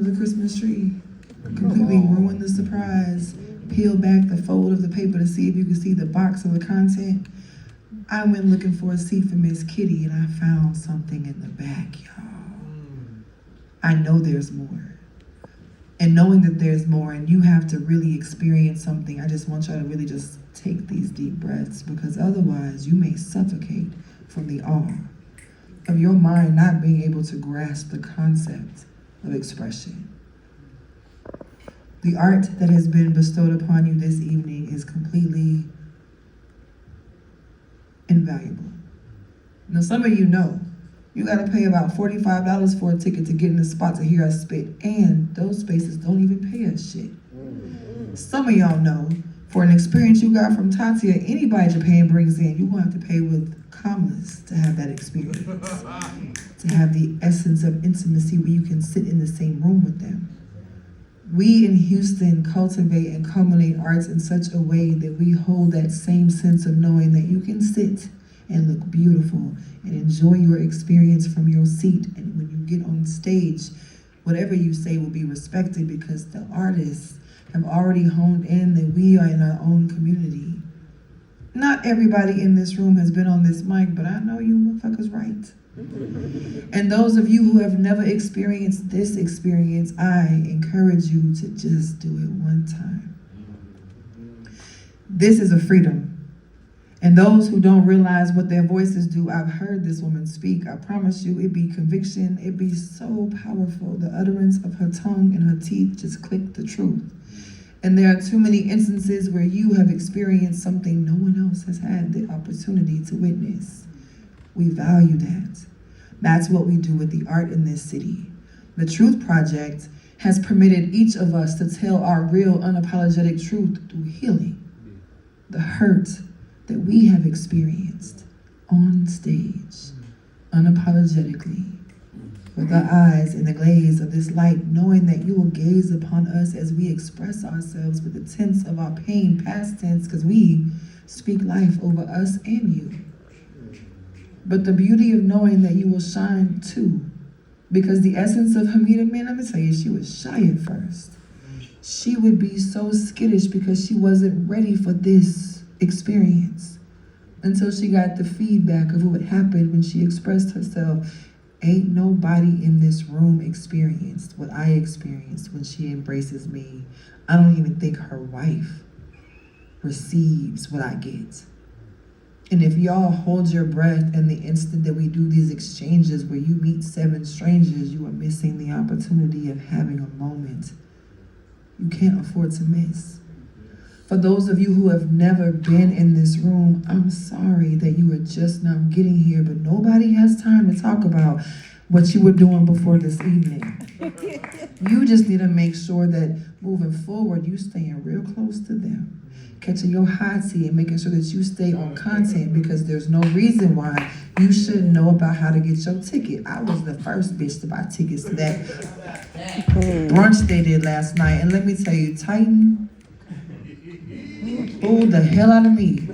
the Christmas tree, completely ruin the surprise, peel back the fold of the paper to see if you could see the box of the content. I went looking for a seat for Miss Kitty and I found something in the back, y'all. I know there's more. And knowing that there's more and you have to really experience something, I just want y'all to really just take these deep breaths, because otherwise you may suffocate from the awe of your mind not being able to grasp the concept of expression. The art that has been bestowed upon you this evening is completely invaluable. Now, some of you know you gotta pay about $45 for a ticket to get in the spot to hear us spit, and those spaces don't even pay us shit. Some of y'all know for an experience you got from Tati or anybody Japan brings in, you're gonna have to pay with commas to have that experience, to have the essence of intimacy where you can sit in the same room with them. We in Houston cultivate and culminate arts in such a way that we hold that same sense of knowing that you can sit and look beautiful and enjoy your experience from your seat. And when you get on stage, whatever you say will be respected, because the artists have already honed in that we are in our own community. Not everybody in this room has been on this mic, but I know you motherfuckers right. And those of you who have never experienced this experience, I encourage you to just do it one time. This is a freedom. And those who don't realize what their voices do, I've heard this woman speak. I promise you, it be conviction. It be so powerful. The utterance of her tongue and her teeth just click the truth. And there are too many instances where you have experienced something no one else has had the opportunity to witness. We value that. That's what we do with the art in this city. The Truth Project has permitted each of us to tell our real unapologetic truth through healing. The hurt that we have experienced on stage, unapologetically, with our eyes in the glaze of this light, knowing that you will gaze upon us as we express ourselves with the tense of our pain, past tense, because we speak life over us and you. But the beauty of knowing that you will shine too, because the essence of Hamida, man, let me tell you, she was shy at first. She would be so skittish because she wasn't ready for this experience until she got the feedback of what happened when she expressed herself. Ain't nobody in this room experienced what I experienced when she embraces me. I don't even think her wife receives what I get. And if y'all hold your breath in the instant that we do these exchanges where you meet 7 strangers, you are missing the opportunity of having a moment you can't afford to miss. For those of you who have never been in this room, I'm sorry that you are just now getting here, but nobody has time to talk about what you were doing before this evening. You just need to make sure that moving forward, you staying real close to them, catching your hot seat and making sure that you stay on content, because there's no reason why you shouldn't know about how to get your ticket. I was the first bitch to buy tickets to that brunch they did last night, and let me tell you, Titan fooled the hell out of me.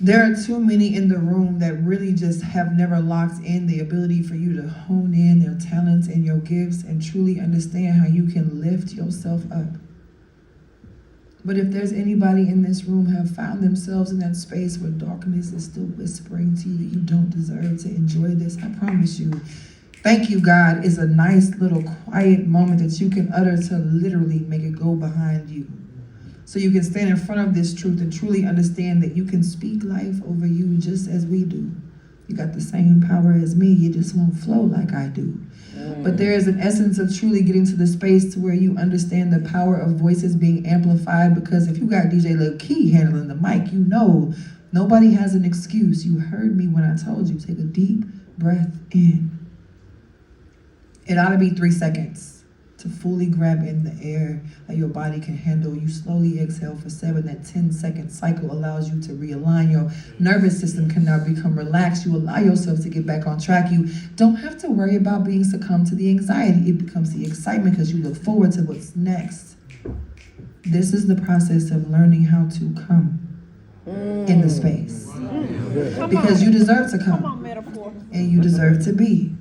There are too many in the room that really just have never locked in the ability for you to hone in their talents and your gifts and truly understand how you can lift yourself up. But if there's anybody in this room who have found themselves in that space where darkness is still whispering to you that you don't deserve to enjoy this, I promise you, thank you, God, is a nice little quiet moment that you can utter to literally make it go behind you. So you can stand in front of this truth and truly understand that you can speak life over you just as we do. You got the same power as me, you just won't flow like I do. But there is an essence of truly getting to the space to where you understand the power of voices being amplified, because if you got DJ Lil Key handling the mic, you know nobody has an excuse. You heard me when I told you, take a deep breath in. It ought to be 3 seconds. To fully grab in the air that your body can handle. You slowly exhale for 7. That 10-second cycle allows you to realign. Your nervous system can now become relaxed. You allow yourself to get back on track. You don't have to worry about being succumbed to the anxiety. It becomes the excitement because you look forward to what's next. This is the process of learning how to come in the space. Because you deserve to come. And you deserve to be.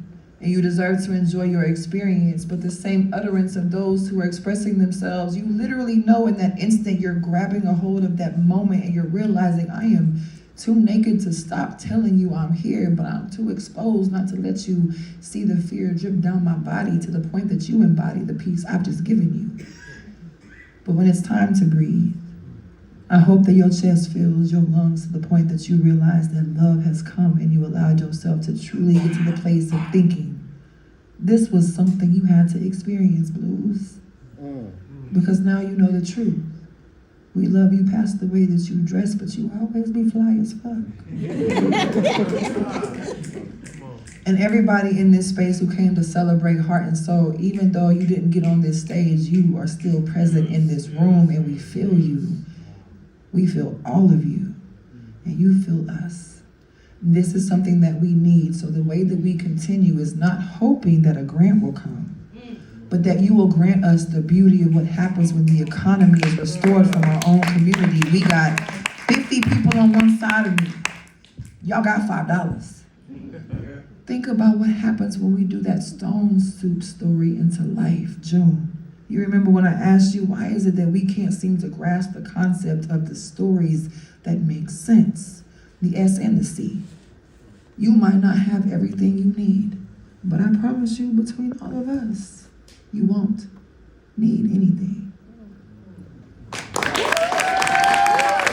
and you deserve to enjoy your experience. But the same utterance of those who are expressing themselves, you literally know in that instant you're grabbing a hold of that moment and you're realizing, I am too naked to stop telling you I'm here, but I'm too exposed not to let you see the fear drip down my body to the point that you embody the peace I've just given you. But when it's time to breathe, I hope that your chest fills your lungs to the point that you realize that love has come and you allowed yourself to truly get to the place of thinking, this was something you had to experience, Blues. Because now you know the truth. We love you past the way that you dress, but you always be fly as fuck. And everybody in this space who came to celebrate Heart and Soul, even though you didn't get on this stage, you are still present in this room and we feel you. We feel all of you, and you feel us. This is something that we need, so the way that we continue is not hoping that a grant will come, but that you will grant us the beauty of what happens when the economy is restored from our own community. We got 50 people on one side of me. Y'all got $5. Think about what happens when we do that stone soup story into life, June. You remember when I asked you, why is it that we can't seem to grasp the concept of the stories that make sense? The S and the C. You might not have everything you need, but I promise you, between all of us, you won't need anything.